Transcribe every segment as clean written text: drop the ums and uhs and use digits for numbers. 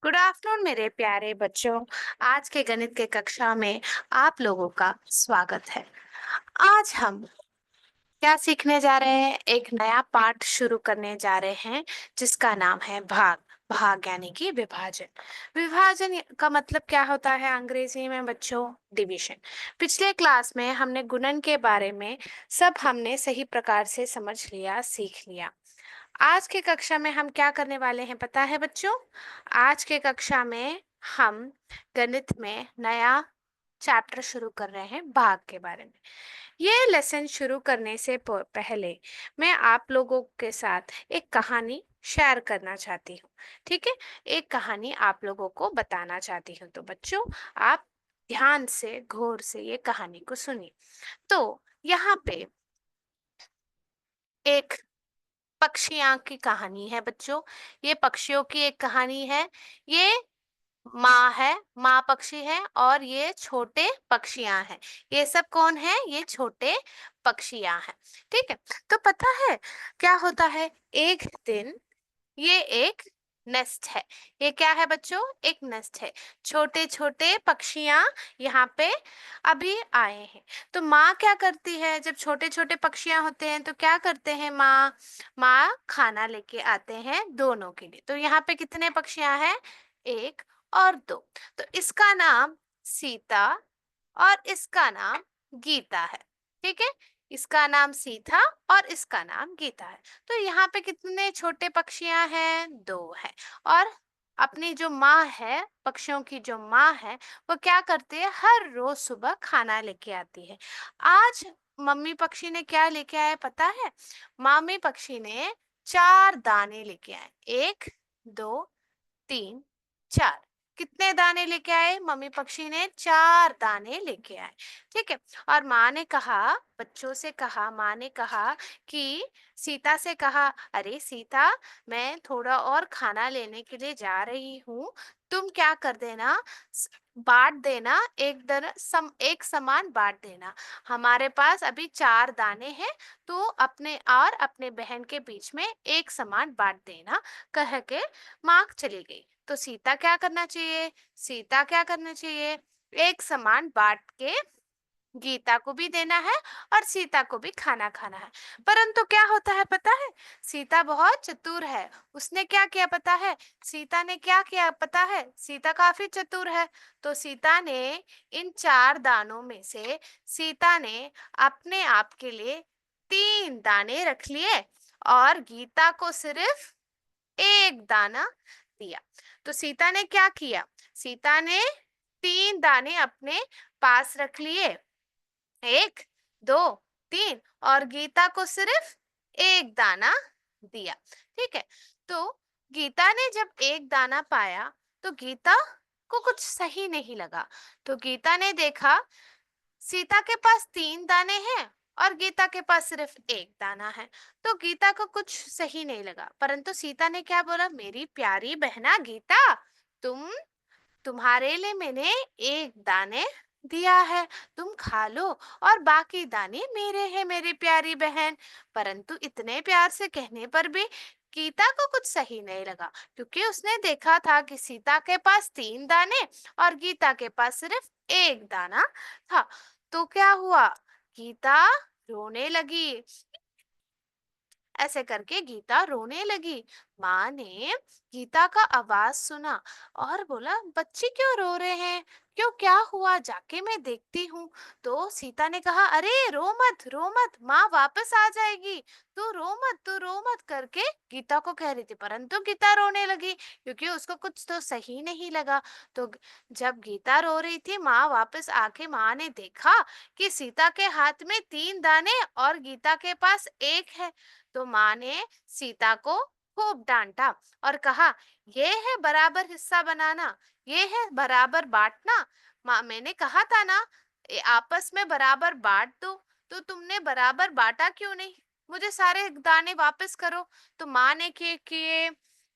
Good afternoon मेरे प्यारे बच्चों। आज के गणित के कक्षा में आप लोगों का स्वागत है। आज हम क्या सीखने जा रहे हैं? एक नया पाठ शुरू करने जा रहे हैं जिसका नाम है भाग। भाग यानी कि विभाजन। विभाजन का मतलब क्या होता है अंग्रेजी में बच्चों? डिवीजन। पिछले क्लास में हमने गुणन के बारे में सब हमने सही प्रकार से समझ लिया, सीख लिया। आज के कक्षा में हम क्या करने वाले हैं पता है बच्चों? आज के कक्षा में हम गणित में नया चैप्टर शुरू कर रहे हैं भाग के बारे में। ये लेसन शुरू करने से पहले मैं आप लोगों के साथ एक कहानी शेयर करना चाहती हूँ। ठीक है, एक कहानी आप लोगों को बताना चाहती हूँ। तो बच्चों, आप ध्यान से गौर से ये कहानी को सुनिए। तो यहाँ पे एक पक्षियां की कहानी है बच्चों। ये पक्षियों की एक कहानी है। ये माँ है, माँ पक्षी है और ये छोटे पक्षियां हैं। ये सब कौन है? ये छोटे पक्षियां हैं। ठीक है, तो पता है क्या होता है? एक दिन ये एक नेस्ट है। ये क्या है बच्चों? एक नेस्ट है। छोटे छोटे पक्षियां यहाँ पे अभी आए हैं। तो माँ क्या करती है? जब छोटे छोटे पक्षियां होते हैं तो क्या करते हैं माँ? माँ खाना लेके आते हैं दोनों के लिए। तो यहाँ पे कितने पक्षियां हैं? एक और दो। तो इसका नाम सीता और इसका नाम गीता है। ठीक है, इसका नाम सीता और इसका नाम गीता है। तो यहाँ पे कितने छोटे पक्षियां हैं? दो है। और अपनी जो माँ है, पक्षियों की जो माँ है, वो क्या करती है? हर रोज सुबह खाना लेके आती है। आज मम्मी पक्षी ने क्या लेके आए पता है? मामी पक्षी ने 4 दाने लेके आए। 1 2 3 4। कितने दाने लेके आए? मम्मी पक्षी ने 4 दाने लेके आए। ठीक है, और माँ ने कहा, बच्चों से कहा, माँ ने कहा कि सीता से कहा, अरे सीता, मैं थोड़ा और खाना लेने के लिए जा रही हूँ। तुम क्या कर देना, बांट देना, एक समान बांट देना। हमारे पास अभी 4 दाने हैं, तो अपने और अपने बहन के बीच में एक समान बांट देना, कह के माँ चली गई। तो सीता क्या करना चाहिए? सीता क्या करना चाहिए? एक समान बांट के गीता को भी देना है और सीता को भी खाना खाना है। परंतु क्या होता है पता है? सीता बहुत चतुर है। उसने क्या किया पता है? सीता ने क्या किया पता है? सीता काफी चतुर है। तो सीता ने इन 4 दानों में से सीता ने अपने आप के लिए 3 दाने रख लिए और गीता को सिर्फ एक दाना दिया। तो सीता ने क्या किया? सीता ने 3 दाने अपने पास रख लिए, 1 2 3, और गीता को सिर्फ एक दाना दिया। ठीक है, तो गीता ने जब एक दाना पाया तो गीता को कुछ सही नहीं लगा। तो गीता ने देखा सीता के पास 3 दाने हैं और गीता के पास सिर्फ एक दाना है। तो गीता को कुछ सही नहीं लगा, परंतु सीता ने क्या बोला? मेरी प्यारी बहना गीता, तुम्हारे लिए मैंने एक दाने दिया है, तुम खा लो और बाकी दाने मेरे हैं मेरी प्यारी बहन। परंतु इतने प्यार से कहने पर भी गीता को कुछ सही नहीं लगा, क्योंकि उसने देखा था कि सीता के पास 3 दाने और गीता के पास सिर्फ एक दाना था। तो क्या हुआ? गीता रोने लगी। ऐसे करके गीता रोने लगी। माँ ने गीता का आवाज सुना और बोला, बच्चे क्यों रो रहे हैं? क्यों, क्या हुआ? जाके मैं देखती हूँ। तो सीता ने कहा, अरे रो मत, माँ वापस आ जाएगी। तू रो मत करके गीता को कह रही थी, परंतु गीता रोने लगी क्योंकि उसको कुछ तो सही नहीं लगा। तो जब गीता रो रही थी, माँ वापस आके माँ ने देखा कि सीता के हाथ में 3 दाने और गीता के पास एक है। तो माँ ने सीता को खूब डांटा और कहा, ये है बराबर हिस्सा बनाना, ये है बराबर बांटना। माँ, मैंने कहा था ना, आपस में बराबर बांट दो। तो तुमने बराबर बांटा क्यों नहीं? मुझे सारे दाने वापस करो। तो माँ ने किए,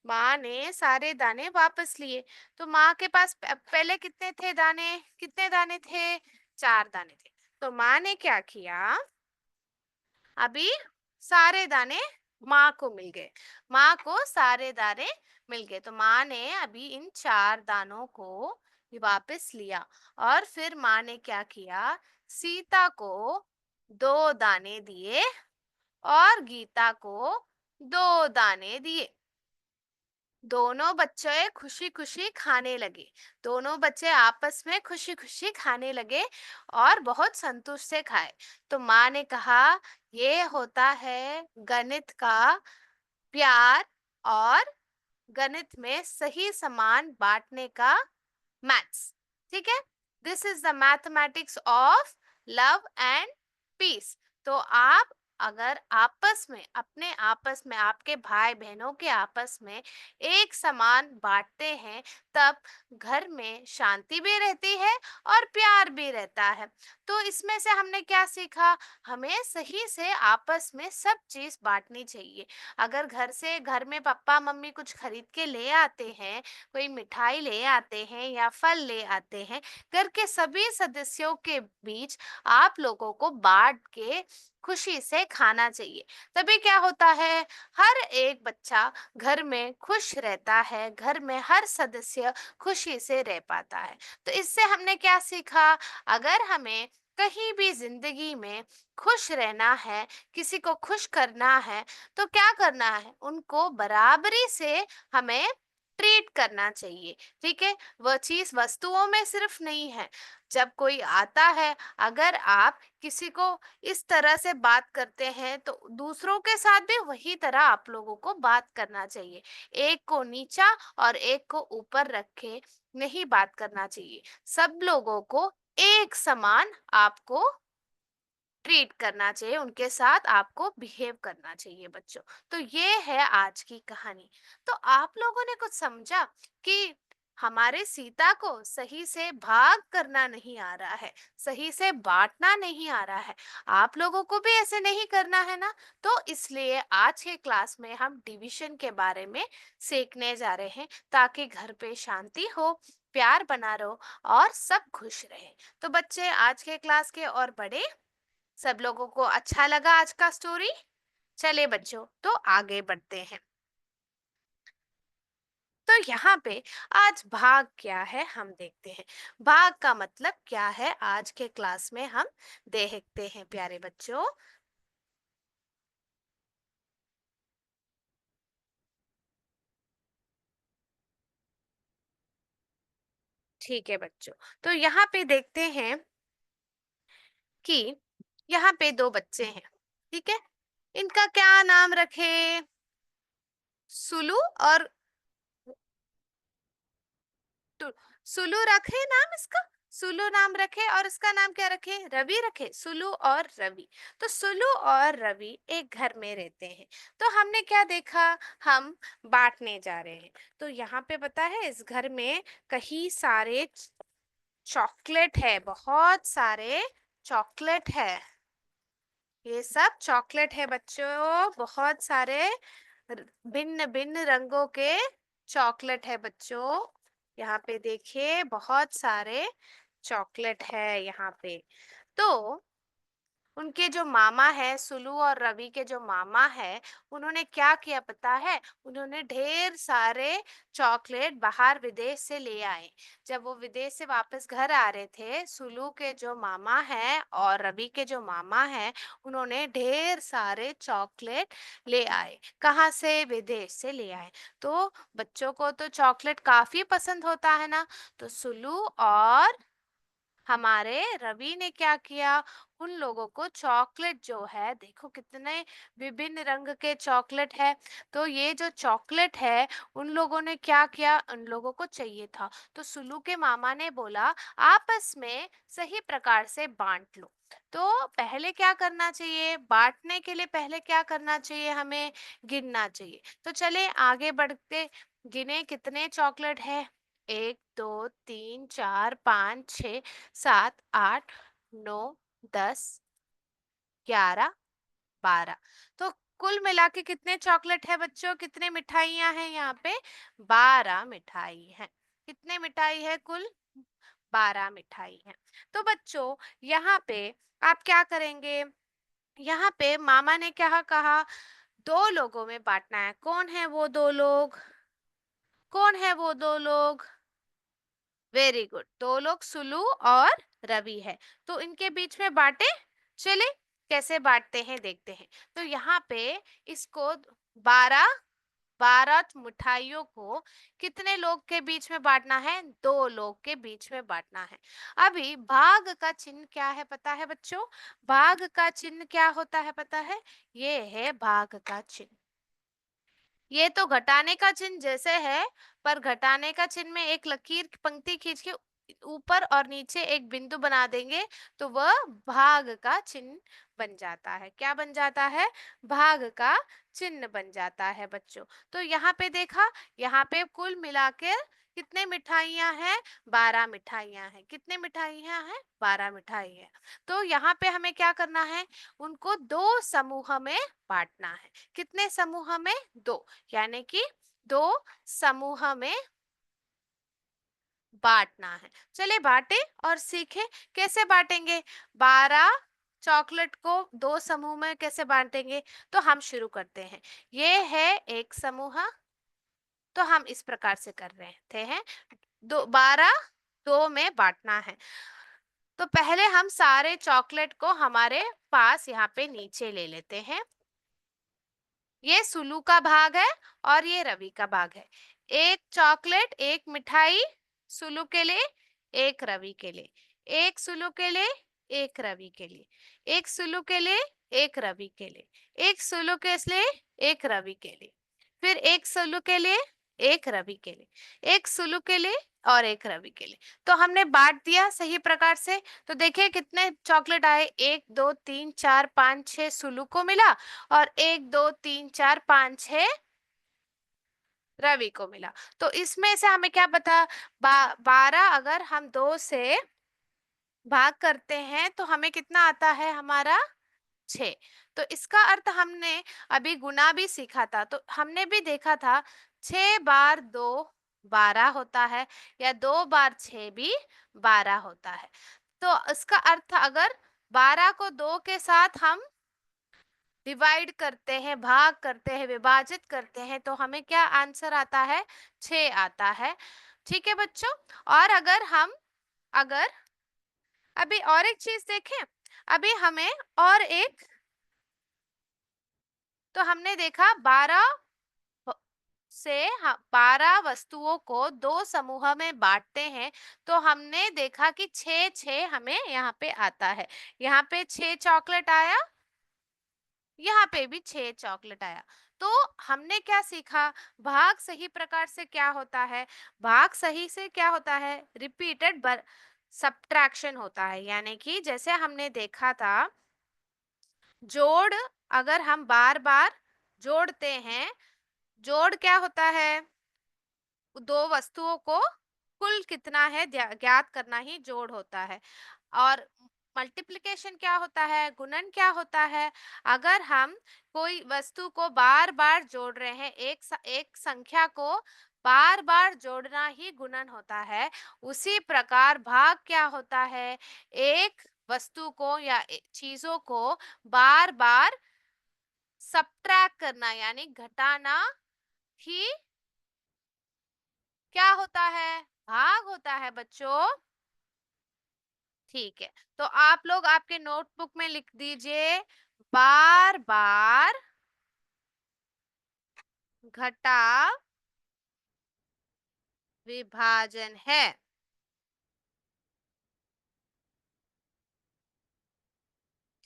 माँ ने सारे दाने वापस लिए। तो माँ के पास पहले कितने थे दाने? कितने दाने थे? 4 दाने थे। तो माँ ने क्या किया? अभी सारे दाने माँ को मिल गए। माँ को सारे दाने मिल गए, तो माँ ने अभी इन 4 दानों को वापस लिया और फिर माँ ने क्या किया, सीता को 2 दाने दिए और गीता को 2 दाने दिए। दोनों बच्चे खुशी-खुशी खाने लगे। दोनों बच्चे आपस में खुशी-खुशी खाने लगे और बहुत संतोष से खाए। तो माँ ने कहा, ये होता है गणित का प्यार और गणित में सही सामान बांटने का मैथ्स। ठीक है, this is the mathematics of love and peace. तो आप अगर आपस में, अपने आपस में, आपके भाई बहनों के आपस में एक समान बांटते हैं, तब घर में शांति भी रहती है और प्यार भी रहता है। तो इसमें से हमने क्या सीखा, हमें सही से आपस में सब चीज बांटनी चाहिए। अगर घर में पापा मम्मी कुछ खरीद के ले आते हैं, कोई मिठाई ले आते हैं या फल ले आते हैं, घर के सभी सदस्यों के बीच आप लोगों को बांट के खुशी से खाना चाहिए। तभी क्या होता है, हर एक बच्चा घर में खुश रहता है, घर में हर सदस्य खुशी से रह पाता है। तो इससे हमने क्या सीखा, अगर हमें कहीं भी जिंदगी में खुश रहना है, किसी को खुश करना है, तो क्या करना है, उनको बराबरी से हमें ट्रीट करना चाहिए। ठीक है, वह चीज वस्तुओं में सिर्फ नहीं है। जब कोई आता है, अगर आप किसी को इस तरह से बात करते हैं, तो दूसरों के साथ भी वही तरह आप लोगों को बात करना चाहिए। एक को नीचा और एक को ऊपर रख के नहीं बात करना चाहिए। सब लोगों को एक समान आपको ट्रीट करना चाहिए, उनके साथ आपको बिहेव करना चाहिए बच्चों। तो ये है आज की कहानी। तो आप लोगों ने कुछ समझा कि हमारे सीता को सही से भाग करना नहीं आ रहा है, सही से बांटना नहीं आ रहा है। आप लोगों को भी ऐसे नहीं करना है ना। तो इसलिए आज के क्लास में हम डिवीजन के बारे में सीखने जा रहे हैं, ताकि घर पे शांति हो, प्यार बना रहो और सब खुश रहे। तो बच्चे, आज के क्लास के और बड़े, सब लोगों को अच्छा लगा आज का स्टोरी? चले बच्चों, तो आगे बढ़ते हैं। तो यहाँ पे आज भाग क्या है हम देखते हैं। भाग का मतलब क्या है, आज के क्लास में हम देखते हैं प्यारे बच्चों। ठीक है बच्चों, तो यहाँ पे देखते हैं कि यहाँ पे दो बच्चे हैं। ठीक है, इनका क्या नाम रखे, सुलू और तो सुलू रखे नाम इसका, सुलू नाम रखे, और इसका नाम क्या रखे, रवि रखे। सुलू और रवि, तो सुलू और रवि एक घर में रहते हैं। तो हमने क्या देखा, हम बांटने जा रहे हैं। तो यहाँ पे पता है, इस घर में कई सारे चॉकलेट है, बहुत सारे चॉकलेट है। ये सब चॉकलेट है बच्चों, बहुत सारे भिन्न भिन्न रंगों के चॉकलेट है बच्चों। यहाँ पे देखिए, बहुत सारे चॉकलेट है यहाँ पे। तो उनके जो मामा है, सुलू और रवि के जो मामा है, उन्होंने क्या किया पता है, उन्होंने ढेर सारे चॉकलेट बाहर विदेश से ले आए। जब वो विदेश से वापस घर आ रहे थे, सुलू के जो मामा है और रवि के जो मामा है, उन्होंने ढेर सारे चॉकलेट ले आए। कहाँ से, विदेश से ले आए। तो बच्चों को तो चॉकलेट काफी पसंद होता है ना। तो सुलू और हमारे रवि ने क्या किया, उन लोगों को चॉकलेट जो है, देखो कितने विभिन्न रंग के चॉकलेट है। तो ये जो चॉकलेट है, उन लोगों ने क्या किया, उन लोगों को चाहिए था। तो सुलू के मामा ने बोला, आपस में सही प्रकार से बांट लो। तो पहले क्या करना चाहिए, बांटने के लिए पहले क्या करना चाहिए, हमें गिनना चाहिए। तो चले आगे बढ़ते, गिने कितने चॉकलेट है, 1 2 3 4 5 6 7 8 9 10 11 12। तो कुल मिला के कितने चॉकलेट है बच्चों, कितने मिठाइयाँ हैं यहाँ पे, 12 मिठाई है। कितने मिठाई है कुल, 12 मिठाई है। तो बच्चों, यहाँ पे आप क्या करेंगे, यहाँ पे मामा ने क्या कहा, दो लोगों में बांटना है। कौन है वो दो लोग? कौन है वो दो लोग? वेरी गुड, दो लोग सुलू और रवि है। तो इनके बीच में बांटे। चले कैसे बांटते हैं देखते हैं। तो यहाँ पे इसको 12 12 मिठाइयों को कितने लोग के बीच में बांटना है? दो लोग के बीच में बांटना है। अभी भाग का चिन्ह क्या है पता है बच्चों? भाग का चिन्ह क्या होता है पता है? ये है भाग का चिन्ह। ये तो घटाने का चिन्ह जैसे है, पर घटाने का चिन्ह में एक लकीर पंक्ति खींच के ऊपर और नीचे एक बिंदु बना देंगे तो वह भाग का चिन्ह बन जाता है। क्या बन जाता है? भाग का चिन्ह बन जाता है बच्चों। तो यहाँ पे देखा, यहाँ पे कुल मिलाकर कितने मिठाइयाँ हैं? 12 मिठाइयाँ हैं। कितने मिठाइयाँ हैं? 12 मिठाई है। तो यहाँ पे हमें क्या करना है? उनको दो समूह में बांटना है। कितने समूह में? दो, यानी कि दो समूह में बांटना है। चले बांटे और सीखे कैसे बांटेंगे। 12 चॉकलेट को दो समूह में कैसे बांटेंगे? तो हम शुरू करते हैं। ये है एक समूह, तो हम इस प्रकार से कर रहे थे हैं। 12 दो में बांटना है। तो पहले हम सारे चॉकलेट को हमारे पास यहाँ पे नीचे ले लेते हैं। ये सुलू का भाग है और ये रवि का भाग है। एक चॉकलेट, एक मिठाई सुलू के लिए, एक रवि के लिए। एक सुलू के लिए, एक रवि के लिए। एक सुलू के लिए, एक रवि के लिए। एक सुलू के लिए, एक रवि के लिए। फिर एक सुलू के लिए, एक रवि के लिए। एक सुलू के लिए और एक रवि के लिए। तो हमने बांट दिया सही प्रकार से। तो देखिए कितने चॉकलेट आए। 1 2 3 4 5 6 सुलू को मिला और 1 2 3 4 5 6 रवि को मिला। तो इसमें से हमें क्या पता? 12 अगर हम 2 से भाग करते हैं तो हमें कितना आता है? हमारा 6। तो इसका अर्थ हमने अभी गुना भी सीखा था, तो हमने भी देखा था 6 बार 2 12 होता है, या 2 बार 6 भी 12 होता है। तो इसका अर्थ अगर 12 को 2 के साथ हम डिवाइड करते हैं, भाग करते हैं, विभाजित करते हैं, तो हमें क्या आंसर आता है? 6 आता है। ठीक है बच्चों। और अगर अभी और एक चीज देखें। अभी हमें और एक, तो हमने देखा 12 से 12 वस्तुओं को दो समूह में बांटते हैं। तो हमने देखा कि 6 6 हमें यहाँ पे आता है। यहाँ पे 6 चॉकलेट आया, यहाँ पे भी 6 चॉकलेट आया। तो हमने क्या सीखा? भाग सही प्रकार से क्या होता है? भाग सही से क्या होता है? रिपीटेड सब्ट्रैक्शन होता है। यानी कि जैसे हमने देखा था, जोड़ अगर हम बार बार जोड़ते हैं, जोड़ क्या होता है? दो वस्तुओं को कुल कितना है ज्ञात करना ही जोड़ होता है। और मल्टीप्लिकेशन क्या होता है? गुणन क्या होता है? अगर हम कोई वस्तु को बार बार जोड़ रहे हैं, एक संख्या को बार बार जोड़ना ही गुणन होता है। उसी प्रकार भाग क्या होता है? एक वस्तु को या चीजों को बार बार सब्ट्रैक्ट करना, यानी घटाना ही क्या होता है? भाग होता है बच्चों। ठीक है, तो आप लोग आपके नोटबुक में लिख दीजिए, बार बार घटा विभाजन है।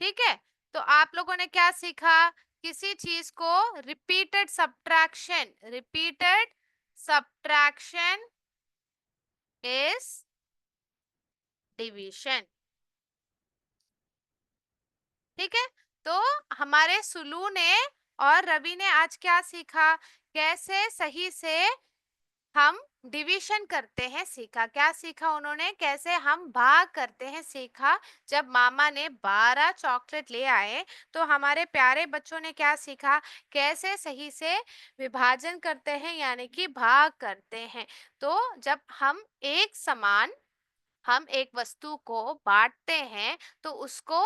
ठीक है, तो आप लोगों ने क्या सीखा? किसी चीज को रिपीटेड सब्ट्रैक्शन इज डिवीजन। ठीक है, तो हमारे सुलू ने और रवि ने आज क्या सीखा? कैसे सही से हम डिवीजन करते हैं सीखा। क्या सीखा उन्होंने? कैसे हम भाग करते हैं सीखा। जब मामा ने 12 चॉकलेट ले आए तो हमारे प्यारे बच्चों ने क्या सीखा? कैसे सही से विभाजन करते हैं, यानी कि भाग करते हैं। तो जब हम एक वस्तु को बांटते हैं तो उसको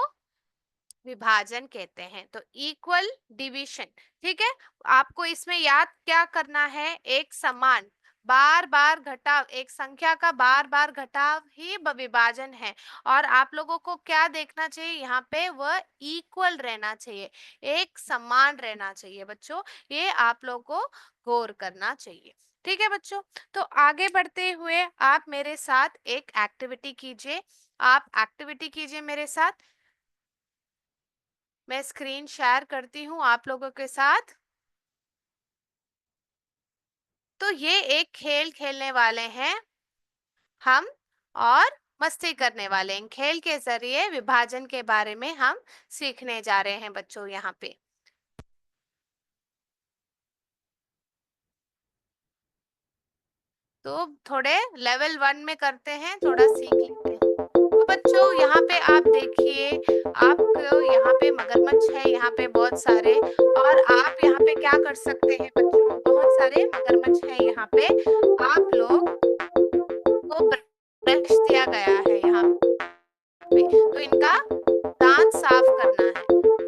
विभाजन कहते हैं। तो इक्वल डिवीजन, ठीक है। आपको इसमें याद क्या करना है, एक समान बार बार घटाव, एक संख्या का बार बार घटाव ही विभाजन है। और आप लोगों को क्या देखना चाहिए यहाँ पे, वह इक्वल रहना चाहिए, एक समान रहना चाहिए बच्चों। ये आप लोगों को गौर करना चाहिए, ठीक है बच्चों। तो आगे बढ़ते हुए आप मेरे साथ एक एक्टिविटी कीजिए, आप एक्टिविटी कीजिए मेरे साथ। मैं स्क्रीन शेयर करती हूँ आप लोगों के साथ। तो ये एक खेल खेलने वाले हैं हम, और मस्ती करने वाले हैं। खेल के जरिए विभाजन के बारे में हम सीखने जा रहे हैं बच्चों यहाँ पे। तो थोड़े लेवल 1 में करते हैं, थोड़ा सीख लेते हैं। तो बच्चों यहाँ पे आप देखिए, आपको यहाँ पे मगरमच्छ है, यहाँ पे बहुत सारे। और आप यहाँ पे क्या कर सकते हैं बच्चों, बहुत सारे मगरमच्छ है यहाँ पे। आप लोग को ब्रश दिया गया है यहाँ पे, तो इनका दांत साफ करना है।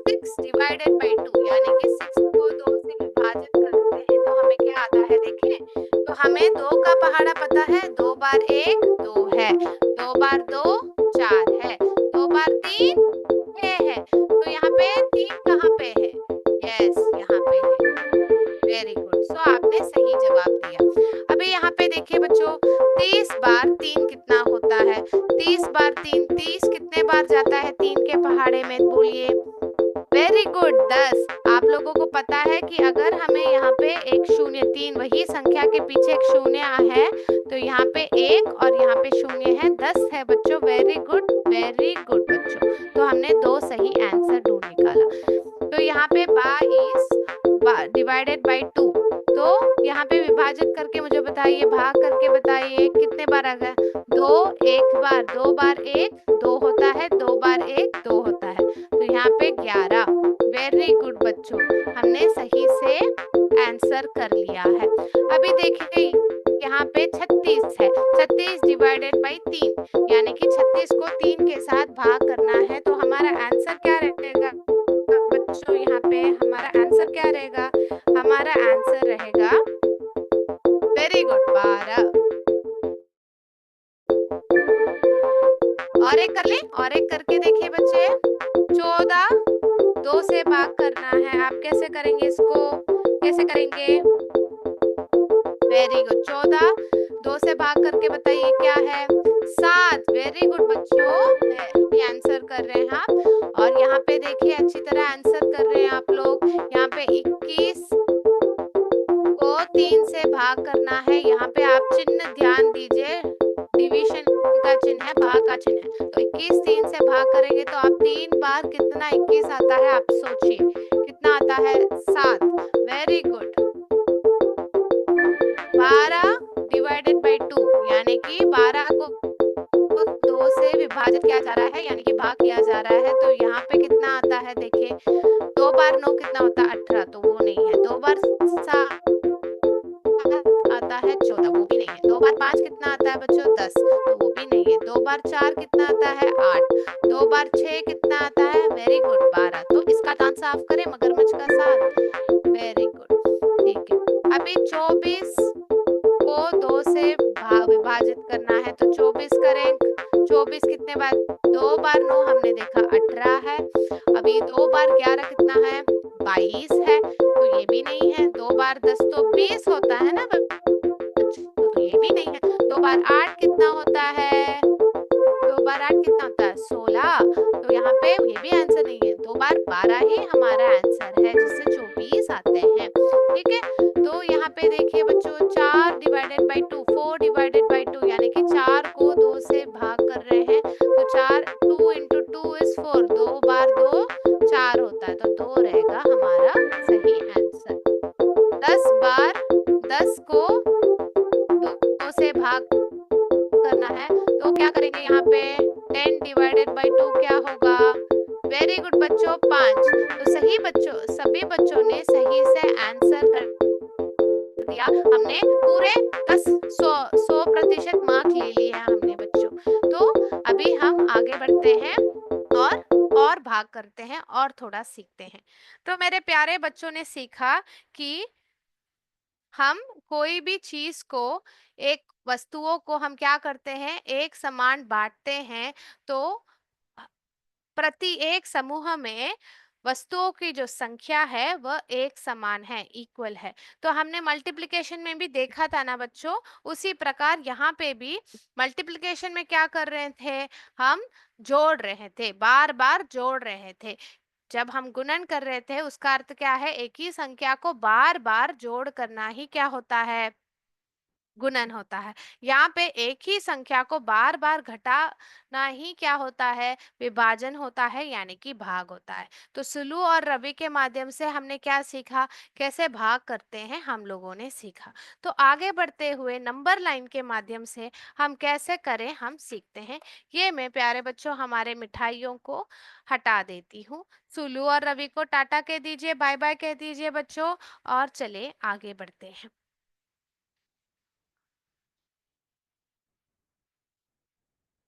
6 डिवाइडेड बाई 2 यानी कि 6 को 2 से विभाजित करते हैं तो हमें क्या आता है, देखें। तो हमें 2 का पहाड़ा पता है, 2 बार 1 2 है, 2 बार 2 4 है, 2 बार 3 6 है। तो यहाँ पे 3 कहाँ पे है, यस यहाँ पे है। वेरी गुड, सो आपने सही जवाब दिया। अभी यहाँ पे देखिए बच्चों, 30 बार 3 कितना होता है, 30 बार 3 30 कितने बार जाता है 3 के पहाड़े में, बोलिए। Very good, 10। आप लोगों को पता है कि अगर हमें यहाँ पे एक शून्य, 3 वही संख्या के पीछे एक शून्य है, तो यहाँ पे 1 और यहाँ पे शून्य है, 10 है बच्चों। वेरी गुड बच्चों। तो हमने 2 सही आंसर ढूंढ निकाला। तो यहाँ पे 22 डिवाइडेड बाई 2, तो यहाँ पे विभाजित करके मुझे बताइए, भाग करके बताइए कितने बार आ गया, 2 एक बार, 2 बार 1 2 होता है, 2 बार 1 2 होता है, तो यहाँ पे 11। वेरी गुड बच्चों, हमने सही से आंसर कर लिया है। अभी देखिए यहाँ पे 36 है, 36 डिवाइडेड बाई 3 यानी कि 36 को 3 के साथ भाग करना है, तो हमारा आंसर क्या रहेगा बच्चों, यहाँ पे हमारा आंसर क्या रहेगा, हमारा आंसर रहेगा, वेरी गुड, 12। और एक कर ले, और एक करके देखिए बच्चे, 14 2 से भाग करना है, आप कैसे करेंगे इसको, कैसे करेंगे, वेरी गुड, 14 2 से भाग करके बताइए क्या है, 7। वेरी गुड बच्चों, आंसर कर रहे हैं आप। और यहाँ पे देखिए अच्छी तरह आंसर कर रहे हैं आप लोग। यहाँ पे 21 को 3 से भाग करना है, यहाँ पे आप चिन्ह ध्यान दीजिए, डिवीजन का चिन्ह है, भाग का चिन्ह है। तो 21 3 से भाग करेंगे तो आप 3 बार कितना 21 आता है, आप सोचिए कितना आता है, 7। वेरी गुड, 12 डिवाइडेड बाई 2 यानी कि 12 को 2 से विभाजित किया जा रहा है, यानी कि भाग किया जा रहा है, तो यहाँ पे कितना आता है, देखिए 2 बार 9 कितना होता है, 18, तो वो नहीं है। 2 बार 7 आता है 14, वो भी नहीं है। 2 बार 5 कितना आता है बच्चों, 10, तो वो भी नहीं है। 2 बार 4 कितना आता है, 8। 2 बार 6 कितना आता है, वेरी गुड, 12। तो इसका दांत साफ करें मगरमच्छ का साथ, वेरी गुड, ठीक है। अभी 24 को 2 से विभाजित करना है, तो 24 करें, 24 कितने बार, 2 बार 9 हमने देखा 18 है। अभी 2 बार 11 कितना है, 22 है, तो ये भी नहीं है। 2 बार 10 तो 20 होता है ना बच्चों, तो ये भी नहीं है। 2 बार 8 कितना होता है, 2 बार 8 कितना होता है, 16, तो यहाँ पे ये भी आंसर नहीं है। 2 बार 12 ही हमारा आंसर है, जिससे 24 आते हैं, ठीक है। तो यहाँ पे देखिए बच्चों, 4 डिवाइडेड बाई 2, 4 डिवाइडेड बाई 2 यानी कि 4 को 2 से भाग कर रहे हैं, तो 4 2 इंटू 2 इज 4, 2 बार 2 4 होता है, तो 2 रहेगा हमारा सही आंसर। 10 बार 10 को 2 से भाग करना है, तो क्या करेंगे यहाँ पे, 10 डिवाइडेड बाई 2 क्या होगा, वेरी गुड बच्चों, 5। तो सही बच्चों, सभी बच्चों ने सही से आंसर कर दिया। हमने पूरे 100% मार्क ले लिए हैं हमने बच्चों। तो अभी हम आगे बढ़ते हैं और भाग करते हैं और थोड़ा सीखते हैं। तो मेरे प्यारे बच्चों ने सीखा कि हम कोई भी चीज को, एक वस्तुओं को हम क्या करते हैं, एक समान बांटते हैं। तो प्रति एक समूह में वस्तुओं की जो संख्या है वह एक समान है, इक्वल है। तो हमने मल्टीप्लिकेशन में भी देखा था ना बच्चों, उसी प्रकार यहाँ पे भी मल्टीप्लिकेशन में क्या कर रहे थे, हम जोड़ रहे थे, बार बार जोड़ रहे थे। जब हम गुणन कर रहे थे उसका अर्थ क्या है, एक ही संख्या को बार बार जोड़ करना ही क्या होता है, गुणन होता है। यहाँ पे एक ही संख्या को बार बार घटाना ही क्या होता है, विभाजन होता है, यानी कि भाग होता है। तो सुलू और रवि के माध्यम से हमने क्या सीखा, कैसे भाग करते हैं हम लोगों ने सीखा। तो आगे बढ़ते हुए नंबर लाइन के माध्यम से हम कैसे करें हम सीखते हैं। ये मैं प्यारे बच्चों हमारे मिठाइयों को हटा देती हूँ। सुलू और रवि को टाटा कह दीजिए, बाय बाय कह दीजिए बच्चों, और चले आगे बढ़ते हैं।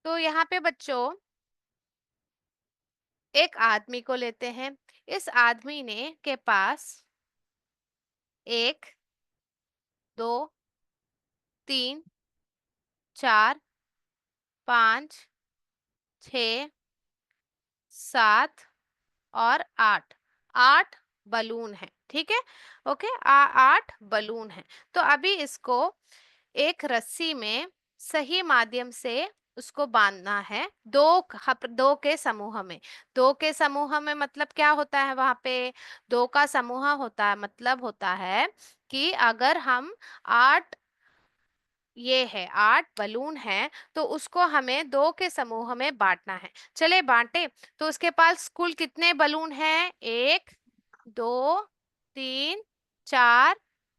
तो यहाँ पे बच्चों एक आदमी को लेते हैं। इस आदमी ने के पास 1, 2, 3, 4, 5, 6, 7 और 8, 8 बलून है। ठीक है, ओके, 8 बलून है। तो अभी इसको एक रस्सी में सही माध्यम से उसको बांधना है, दो के समूह में। दो के समूह में मतलब क्या होता है, वहां पे दो का समूह होता है, मतलब होता है कि अगर हम 8, ये है 8 बलून है, तो उसको हमें दो के समूह में बांटना है। चले बांटे। तो उसके पास कुल कितने बलून हैं, 1, 2, 3, 4,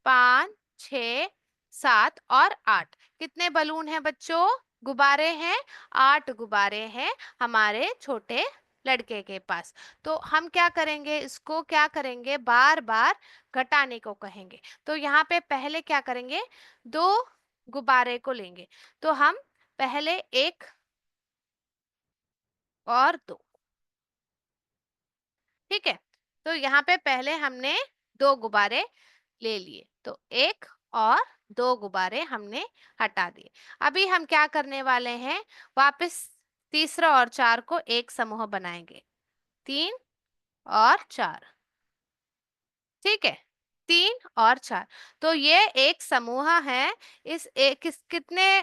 5, 6, 7 और 8। कितने बलून हैं बच्चों, गुब्बारे हैं, 8 गुब्बारे हैं हमारे छोटे लड़के के पास। तो हम क्या करेंगे, इसको क्या करेंगे, बार बार घटाने को कहेंगे। तो यहाँ पे पहले क्या करेंगे, दो गुब्बारे को लेंगे। तो हम पहले 1 और 2, ठीक है। तो यहाँ पे पहले हमने 2 गुब्बारे ले लिए, तो 1 और 2 गुब्बारे हमने हटा दिए। अभी हम क्या करने वाले हैं, वापस तीसरा और 4 को एक समूह बनाएंगे, 3 और 4, ठीक है, 3 और 4। तो ये एक समूह है। इस एक कितने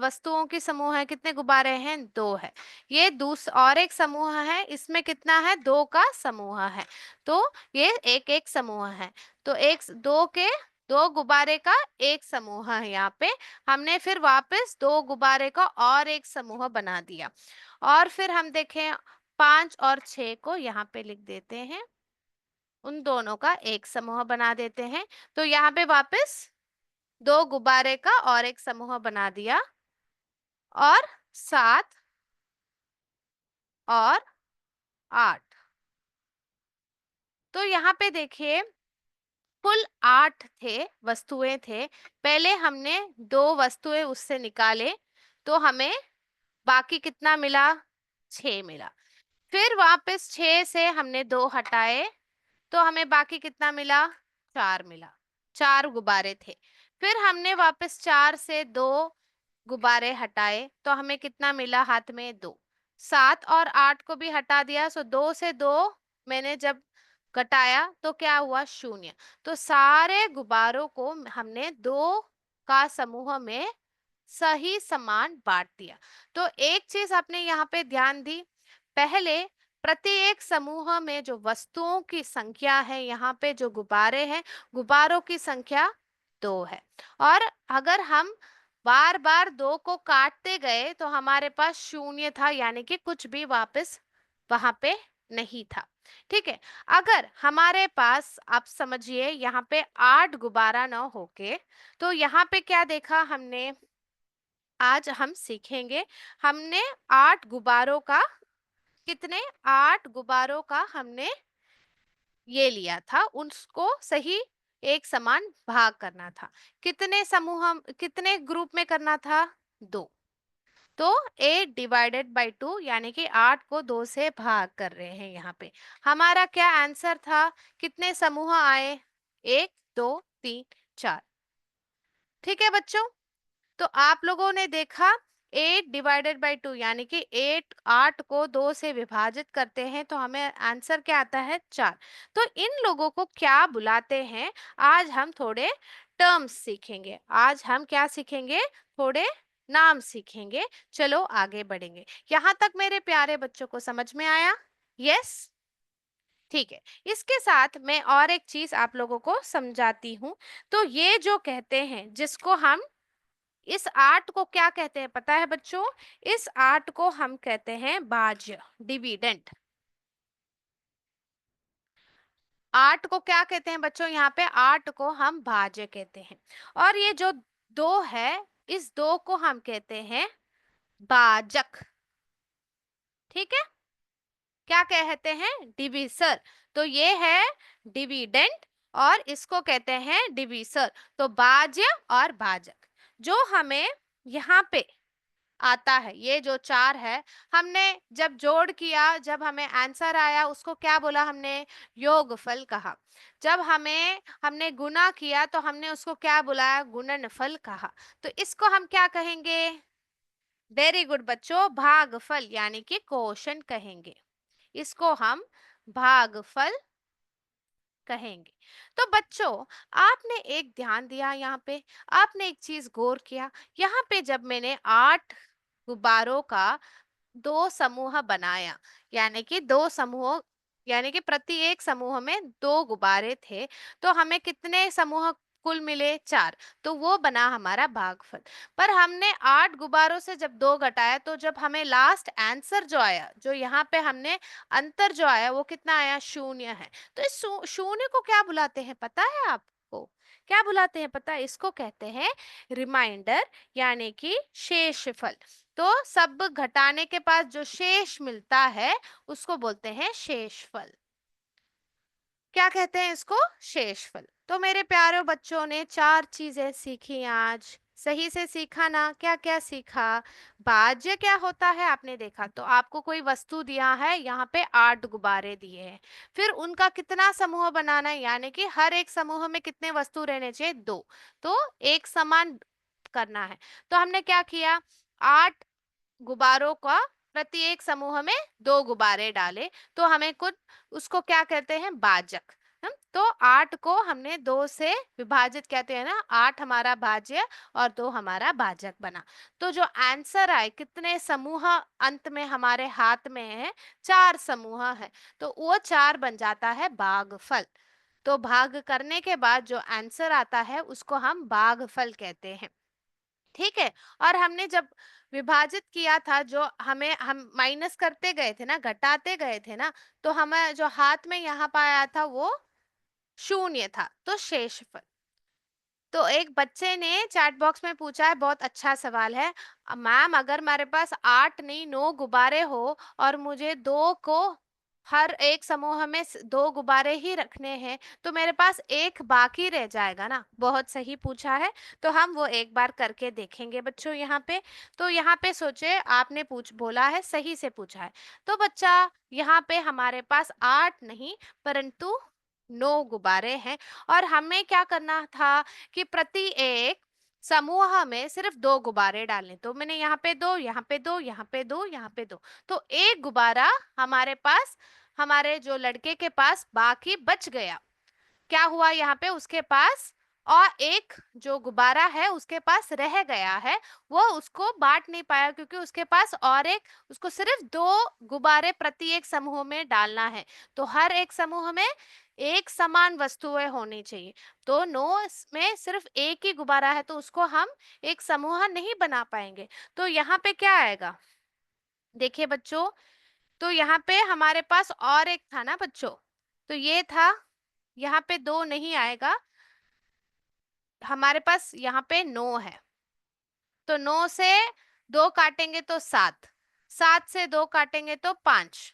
वस्तुओं की समूह है, कितने गुब्बारे हैं, 2 है। ये और एक समूह है, इसमें कितना है, 2 का समूह है। तो ये एक एक समूह है। तो एक दो के 2 गुब्बारे का एक समूह है। यहाँ पे हमने फिर वापस 2 गुब्बारे का और एक समूह बना दिया। और फिर हम देखें 5 और 6 को यहाँ पे लिख देते हैं, उन दोनों का एक समूह बना देते हैं। तो यहाँ पे वापस 2 गुब्बारे का और एक समूह बना दिया, और 7 और 8। तो यहाँ पे देखिए कुल 8 थे, वस्तुएं थे। पहले हमने 2 वस्तुएं उससे निकाले, तो हमें बाकी कितना मिला, 6 मिला। फिर वापस 6 से हमने 2 हटाए, तो हमें बाकी कितना मिला, 4 मिला। 4 गुब्बारे थे। फिर हमने वापस 4 से 2 गुब्बारे हटाए, तो हमें कितना मिला, हाथ में 2। 7 और 8 को भी हटा दिया, सो 2 से 2 मैंने जब घटाया तो क्या हुआ, 0। तो सारे गुब्बारों को हमने 2 का समूह में सही समान बांट दिया। तो एक चीज आपने यहाँ पे ध्यान दी, पहले प्रत्येक समूह में जो वस्तुओं की संख्या है, यहाँ पे जो गुब्बारे हैं, गुब्बारों की संख्या 2 है। और अगर हम बार बार 2 को काटते गए तो हमारे पास 0 था, यानी कि कुछ भी वापस वहां पे नहीं था। ठीक है, अगर हमारे पास आप समझिए यहाँ पे 8 गुब्बारा ना होके, तो यहाँ पे क्या देखा हमने, आज हम सीखेंगे, हमने 8 गुब्बारों का, कितने, 8 गुब्बारों का हमने ये लिया था, उसको सही एक समान भाग करना था। कितने समूह, कितने ग्रुप में करना था, 2। तो 8 डिवाइडेड बाई 2 यानी कि 8 को 2 से भाग कर रहे हैं यहाँ पे। हमारा क्या आंसर था? कितने समूह आए? 1, 2, 3, 4। ठीक है बच्चों? तो आप लोगों ने देखा 8 डिवाइडेड बाई 2 यानी कि 8 को 2 से विभाजित करते हैं तो हमें आंसर क्या आता है? 4। तो इन लोगों को क्या बुलाते हैं? आज हम थोड़े टर्म्स सीखेंगे। आज हम क्या सीखेंगे? थोड़े नाम सीखेंगे। चलो आगे बढ़ेंगे। यहाँ तक मेरे प्यारे बच्चों को समझ में आया? यस? ठीक है। इसके साथ मैं और एक चीज आप लोगों को समझाती हूँ। तो ये जो कहते हैं जिसको हम इस आर्ट को क्या कहते हैं पता है बच्चों? इस आर्ट को हम कहते हैं भाज्य, डिविडेंड। आर्ट को क्या कहते हैं बच्चों? यहाँ पे आर्ट को हम भाज्य कहते हैं। और ये जो दो है, इस दो को हम कहते हैं भाजक। ठीक है? क्या कहते हैं? डिविसर। तो ये है डिविडेंड और इसको कहते हैं डिविसर। तो भाज्य और भाजक जो हमें यहाँ पे आता है, ये जो 4 है, हमने जब जोड़ किया, जब हमें आंसर आया, उसको क्या बोला हमने? योगफल कहा। जब हमने गुना किया तो हमने उसको क्या बुलाया? गुणनफल कहा। तो इसको हम क्या कहेंगे? वेरी गुड बच्चों, भागफल यानी कि क्वोशंट कहेंगे। इसको हम भागफल कहेंगे। तो बच्चों, आपने एक ध्यान दिया यहाँ पे, आपने एक चीज गौर किया। यहाँ पे जब मैंने 8 गुब्बारों का 2 समूह बनाया, यानी कि 2 समूह, यानी कि प्रति एक समूह में 2 गुब्बारे थे, तो हमें कितने समूह कुल मिले? 4। तो वो बना हमारा भागफल। पर हमने 8 गुब्बारों से जब 2 घटाया तो जब हमें लास्ट आंसर जो आया, जो यहाँ पे हमने अंतर जो आया, वो कितना आया? 0 है। तो इस शून्य को क्या बुलाते हैं पता है आपको? क्या बुलाते हैं पता है? इसको कहते हैं रिमाइंडर, यानी कि शेषफल। तो सब घटाने के पास जो शेष मिलता है उसको बोलते हैं शेषफल। क्या कहते हैं इसको? शेषफल। तो मेरे प्यारे बच्चों ने 4 चीजें सीखी आज। सही से सीखा ना? क्या क्या सीखा? भाज्य क्या होता है आपने देखा। तो आपको कोई वस्तु दिया है, यहाँ पे 8 गुब्बारे दिए हैं, फिर उनका कितना समूह बनाना है, यानी कि हर एक समूह में कितने वस्तु रहने चाहिए? 2। तो एक समान करना है। तो हमने क्या किया? 8 गुब्बारों का प्रति एक समूह में 2 गुब्बारे डाले, तो हमें कुछ उसको क्या कहते हैं? भाजक। तो 8 को हमने 2 से विभाजित कहते हैं ना, 8 हमारा भाज्य और 2 हमारा भाजक बना। तो जो आंसर आए, कितने समूह अंत में हमारे हाथ में है? 4 समूह है। तो वो 4 बन जाता है भागफल। तो भाग करने के बाद जो आंसर आता है उसको हम भागफल कहते हैं। ठीक है? और हमने जब विभाजित किया था, जो हम माइनस करते गए थे ना, घटाते गए थे ना, तो हमें जो हाथ में यहाँ पाया था वो 0 था, तो शेषफल। तो एक बच्चे ने चैट बॉक्स में पूछा है, बहुत अच्छा सवाल है, मैम अगर मेरे पास 8 नहीं 9 गुब्बारे हो और मुझे 2 को हर एक समूह में 2 गुब्बारे ही रखने हैं, तो मेरे पास एक बाकी रह जाएगा ना? बहुत सही पूछा है। तो हम वो एक बार करके देखेंगे बच्चों यहाँ पे। तो यहाँ पे सोचे, आपने पूछ बोला है, सही से पूछा है। तो बच्चा, यहाँ पे हमारे पास 8 नहीं परंतु 9 गुब्बारे हैं, और हमें क्या करना था कि प्रति एक समूह में सिर्फ 2 गुब्बारे डालने। तो मैंने यहाँ पे 2, यहाँ पे 2, यहाँ पे 2, यहाँ पे 2, तो एक गुब्बारा हमारे पास, हमारे जो लड़के के पास बाकी बच गया। क्या हुआ यहाँ पे? उसके पास और एक जो गुब्बारा है उसके पास रह गया है, वो उसको बांट नहीं पाया क्योंकि उसके पास और एक, उसको सिर्फ 2 गुब्बारे प्रति एक समूह में डालना है। तो हर एक समूह में एक समान वस्तुएं होनी चाहिए। तो 9 में सिर्फ एक ही गुब्बारा है, तो उसको हम एक समूह नहीं बना पाएंगे। तो यहाँ पे क्या आएगा? देखिए बच्चों, तो यहाँ पे हमारे पास और एक था ना बच्चों, तो ये था, यहाँ पे 2 नहीं आएगा, हमारे पास यहाँ पे 9 है। तो 9 से 2 काटेंगे तो 7, 7 से 2 काटेंगे तो 5,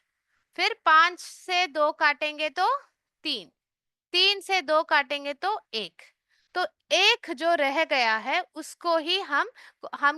फिर 5 से 2 काटेंगे तो 3, 3 से 2 काटेंगे तो 1, तो एक जो रह गया है उसको ही हम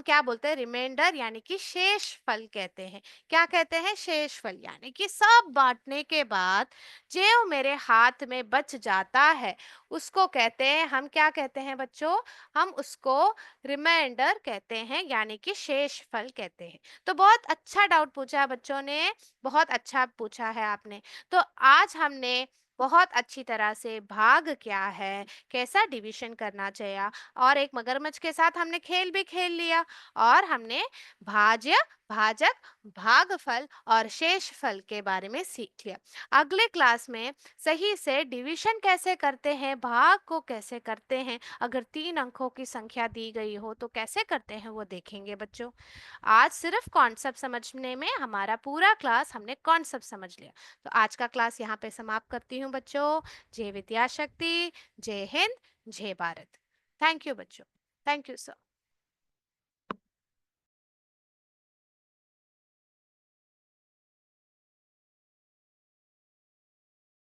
क्या बोलते हैं, रिमाइंडर यानी कि शेष फल कहते हैं। क्या कहते हैं? शेष फल, यानी कि सब बांटने के बाद जो मेरे हाथ में बच जाता है उसको कहते हैं, हम क्या कहते हैं बच्चों? हम उसको रिमाइंडर कहते हैं, यानी कि शेष फल कहते हैं। तो बहुत अच्छा डाउट पूछा है बच्चों ने, बहुत अच्छा पूछा है आपने। तो आज हमने बहुत अच्छी तरह से भाग क्या है, कैसा डिवीजन करना चाहिए, और एक मगरमच्छ के साथ हमने खेल भी खेल लिया, और हमने भाज्य, भाजक, भागफल और शेषफल के बारे में सीख लिया। अगले क्लास में सही से डिवीजन कैसे करते हैं, भाग को कैसे करते हैं, अगर 3 अंकों की संख्या दी गई हो तो कैसे करते हैं, वो देखेंगे बच्चों। आज सिर्फ कॉन्सेप्ट समझने में हमारा पूरा क्लास हमने कॉन्सेप्ट समझ लिया। तो आज का क्लास यहाँ पे समाप्त करती हूँ बच्चों। जय विद्या शक्ति, जय हिंद, जय भारत। थैंक यू बच्चों। Thank you sir.